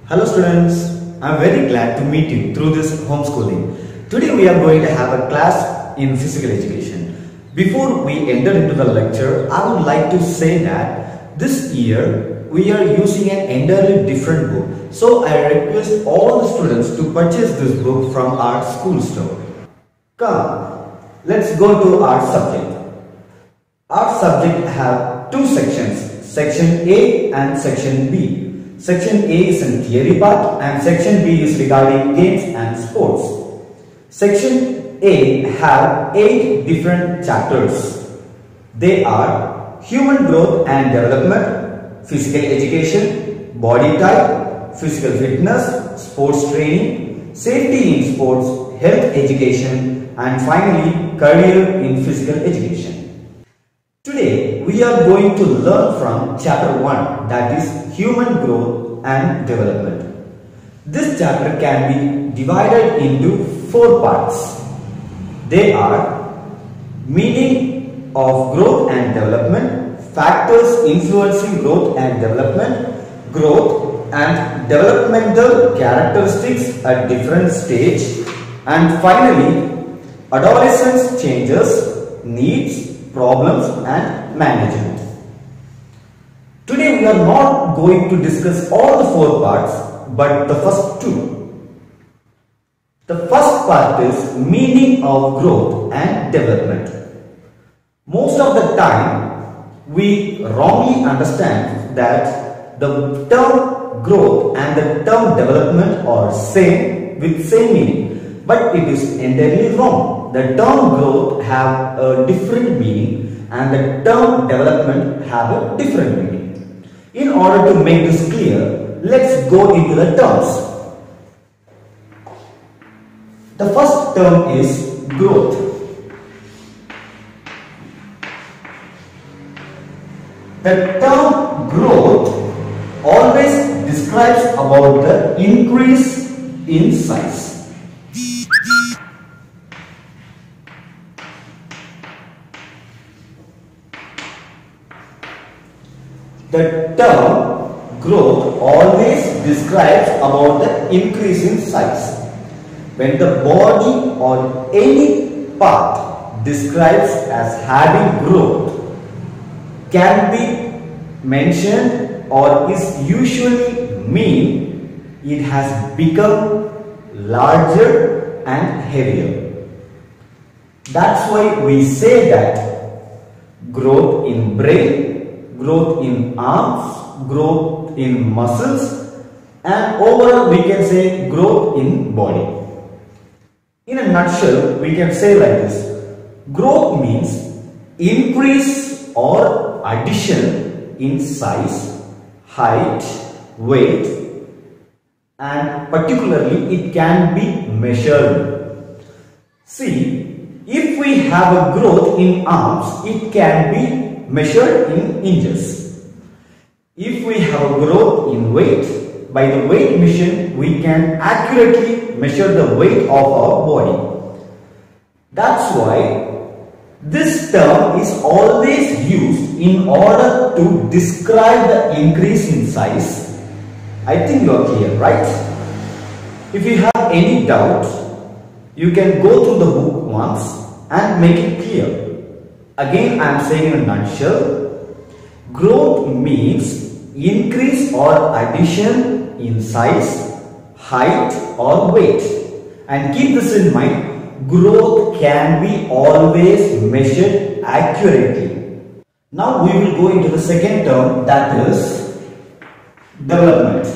Hello students, I am very glad to meet you through this homeschooling. Today we are going to have a class in physical education. Before we enter into the lecture, I would like to say that this year we are using an entirely different book. So I request all the students to purchase this book from our school store. Come, let's go to our subject. Our subject have two sections, section A and section B. Section A is in theory part and section B is regarding games and sports. Section A have 8 different chapters. They are human growth and development, physical education, body type, physical fitness, sports training, safety in sports, health education, and finally career in physical education. Today we are going to learn from chapter 1, that is human growth and development. This chapter can be divided into 4 parts. They are meaning of growth and development, factors influencing growth and development, growth and developmental characteristics at different stage, and finally adolescence changes, needs, problems and management. Today we are not going to discuss all the 4 parts, but the first 2. The first part is meaning of growth and development. Most of the time we wrongly understand that the term growth and the term development are same with same meaning, but it is entirely wrong. The term growth have a different meaning and the term development have a different meaning. In order to make this clear, let's go into the terms. The first term is growth. The term growth always describes about the increase in size. The term growth always describes about the increase in size. When the body or any part describes as having growth can be mentioned or is usually mean it has become larger and heavier. That's why we say that growth in brain, growth in arms, growth in muscles, and overall we can say growth in body. In a nutshell, we can say like this: growth means increase or addition in size, height, weight, and particularly it can be measured. See, if we have a growth in arms, it can be measured in inches. If we have a growth in weight, by the weight machine we can accurately measure the weight of our body. That's why this term is always used in order to describe the increase in size. I think you are clear, right? If you have any doubt, you can go through the book once and make it clear. Again, I am saying in a nutshell, growth means increase or addition in size, height or weight. And keep this in mind, growth can be always measured accurately. Now we will go into the second term, that is development.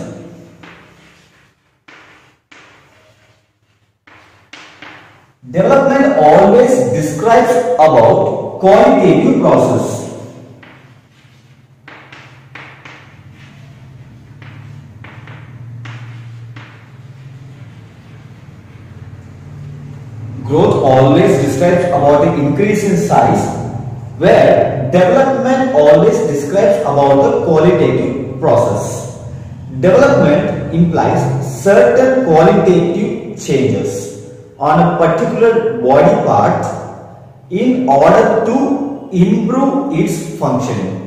Development always describes about qualitative process. Growth always describes about the increase in size, where development always describes about the qualitative process. Development implies certain qualitative changes on a particular body part in order to improve its functioning.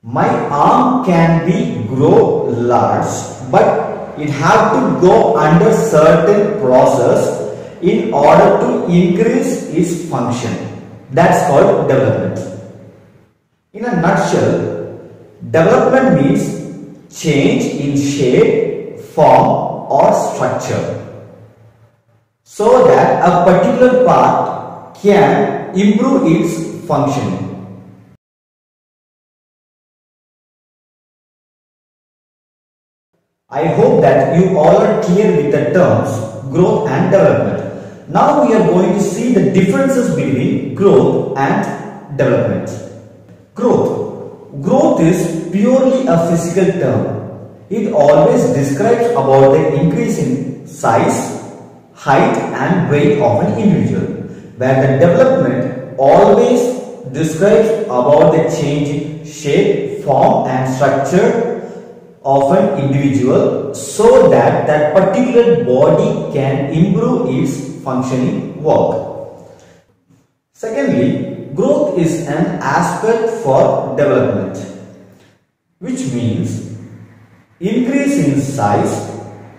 My arm can be grow large, but it have to go under certain process in order to increase its function. That's called development. In a nutshell, development means change in shape, form or structure, so that a particular part can improve its functioning. I hope that you all are clear with the terms growth and development. Now we are going to see the differences between growth and development. Growth is purely a physical term. It always describes about the increase in size, height and weight of an individual, where the development always describes about the change in shape, form and structure of an individual, so that that particular body can improve its functioning work. Secondly, growth is an aspect for development, which means increase in size,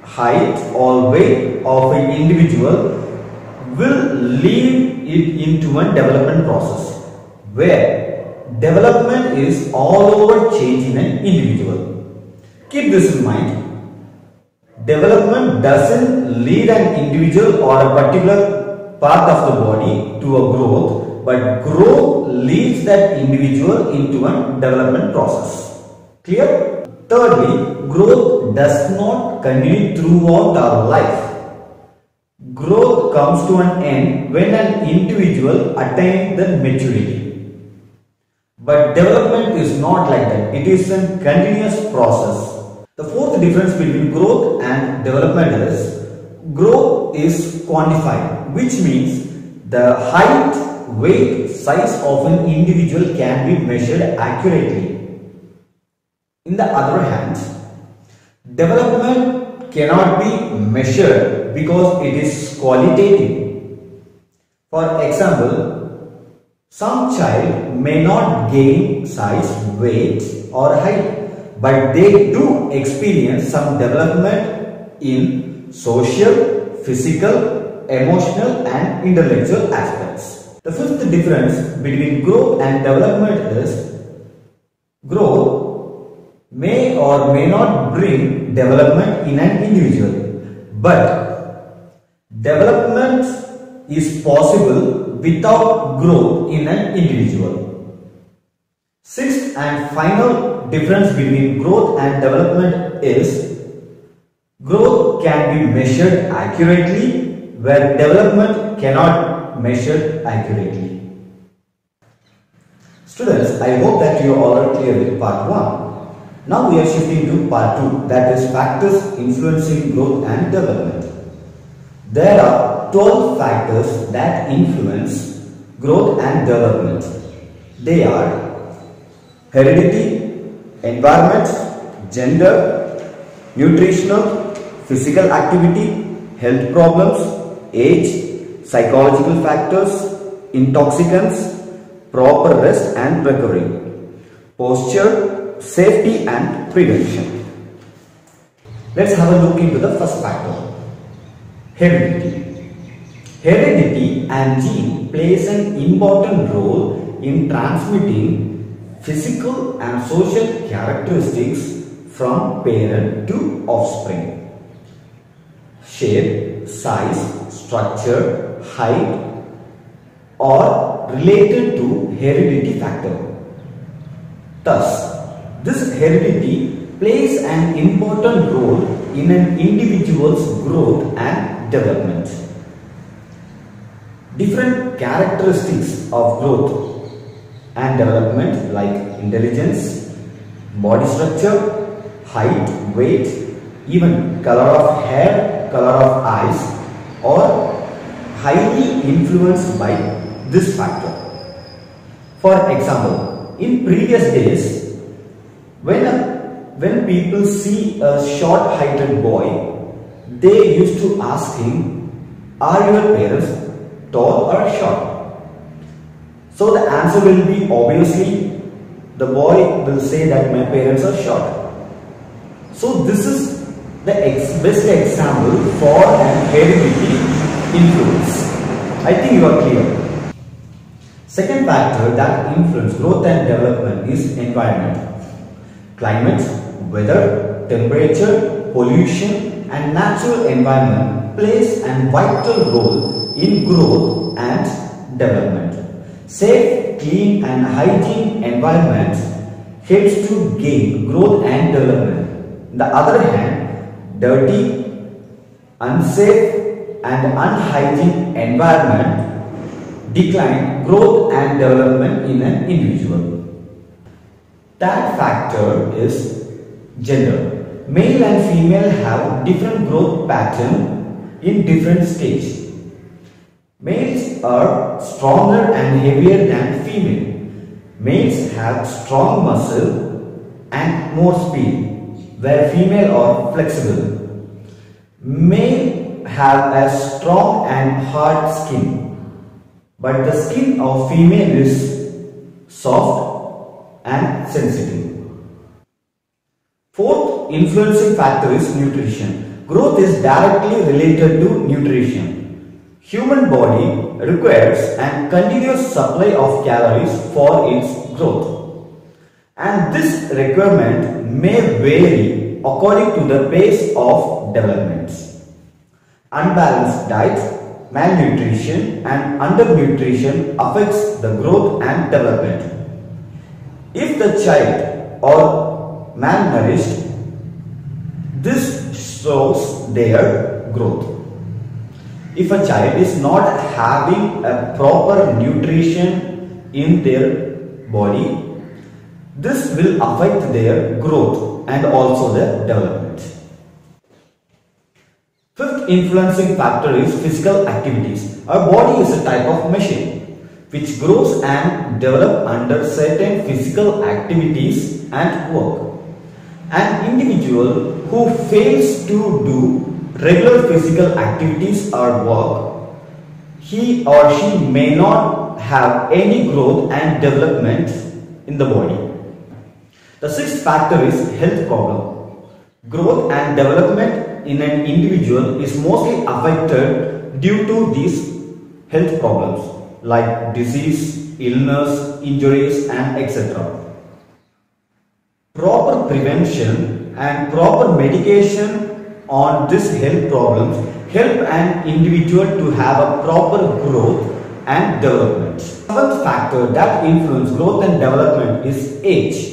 height or weight of an individual will lead it into a development process, where development is all over change in an individual. Keep this in mind. Development doesn't lead an individual or a particular part of the body to a growth, but growth leads that individual into a development process. Clear? Thirdly, growth does not continue throughout our life. Growth comes to an end when an individual attains the maturity. But development is not like that. It is a continuous process. The fourth difference between growth and development is growth is quantified, which means the height, weight, size of an individual can be measured accurately. In the other hand, development cannot be measured because it is qualitative. For example, some child may not gain size, weight or height, but they do experience some development in social, physical, emotional and intellectual aspects. The fifth difference between growth and development is growth may or may not bring development in an individual, but development is possible without growth in an individual. Sixth and final difference between growth and development is growth can be measured accurately, where development cannot measure accurately. Students, I hope that you all are clear with part 1. Now we are shifting to part 2, that is factors influencing growth and development. There are 12 factors that influence growth and development. They are heredity, environment, gender, nutritional, physical activity, health problems, age, psychological factors, intoxicants, proper rest and recovery, posture, safety and prevention. Let's have a look into the first factor, heredity. Heredity and gene plays an important role in transmitting physical and social characteristics from parent to offspring. Shape, size, structure, height are related to heredity factor. Thus, this heredity plays an important role in an individual's growth and development. Different characteristics of growth and development like intelligence, body structure, height, weight, even color of hair, color of eyes are highly influenced by this factor. For example, in previous days, when people see a short-heighted boy, they used to ask him, are your parents tall or short? So the answer will be obviously the boy will say that my parents are short. So this is the best example for an hereditary influence. I think you are clear. Second factor that influence growth and development is environment. Climate, weather, temperature, pollution and natural environment plays a vital role in growth and development. Safe, clean and hygiene environment helps to gain growth and development. On the other hand, dirty, unsafe and unhygienic environment decline growth and development in an individual. Third factor is gender. Male and female have different growth pattern in different stages. Males are stronger and heavier than female. Males have strong muscle and more speed, where female are flexible. Male have a strong and hard skin, but the skin of female is soft and sensitive. Fourth influencing factor is nutrition. Growth is directly related to nutrition. Human body requires a continuous supply of calories for its growth, and this requirement may vary according to the pace of development. Unbalanced diet, malnutrition and undernutrition affects the growth and development. If the child are malnourished, this slows their growth. If a child is not having a proper nutrition in their body, this will affect their growth and also their development. Fifth influencing factor is physical activities. Our body is a type of machine which grows and develops under certain physical activities and work. An individual who fails to do regular physical activities or work, he or she may not have any growth and development in the body. The sixth factor is health problem. Growth and development in an individual is mostly affected due to these health problems like disease, illness, injuries and etc. Proper prevention and proper medication on these health problems help an individual to have a proper growth and development. Seventh factor that influences growth and development is age.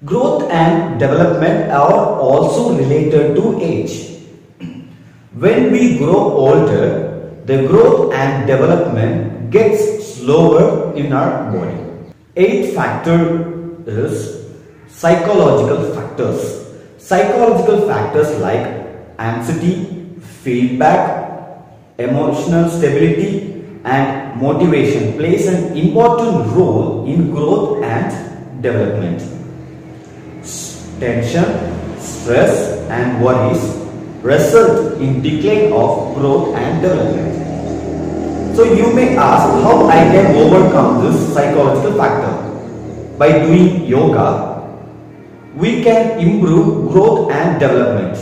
Growth and development are also related to age. When we grow older, the growth and development gets slower in our body. Eighth factor is psychological factors. Psychological factors like anxiety, feedback, emotional stability and motivation plays an important role in growth and development. Tension, stress and worries result in decline of growth and development. So you may ask how I can overcome this psychological factor. By doing yoga, we can improve growth and development.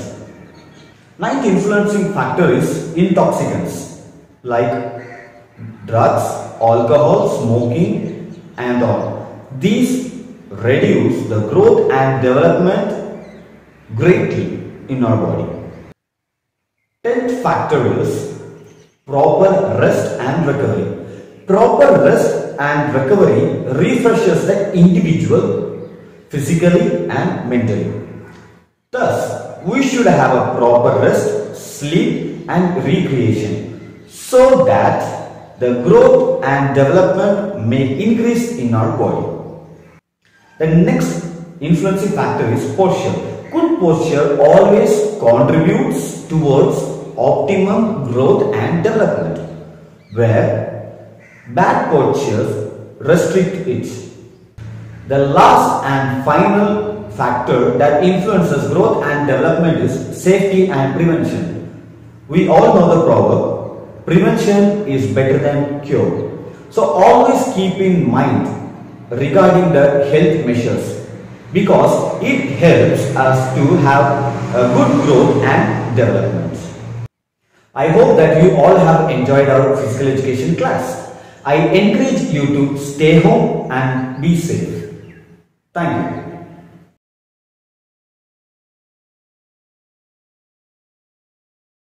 Ninth influencing factor is intoxicants like drugs, alcohol, smoking and all. These reduce the growth and development greatly in our body. 10th factor is proper rest and recovery. Proper rest and recovery refreshes the individual physically and mentally. Thus, we should have a proper rest, sleep and recreation so that the growth and development may increase in our body. The next influencing factor is posture. Good posture always contributes towards optimum growth and development, where bad postures restrict it. The last and final factor that influences growth and development is safety and prevention. We all know the proverb, prevention is better than cure. So always keep in mind regarding the health measures, because it helps us to have a good growth and development. I hope that you all have enjoyed our physical education class. I encourage you to stay home and be safe. Thank you.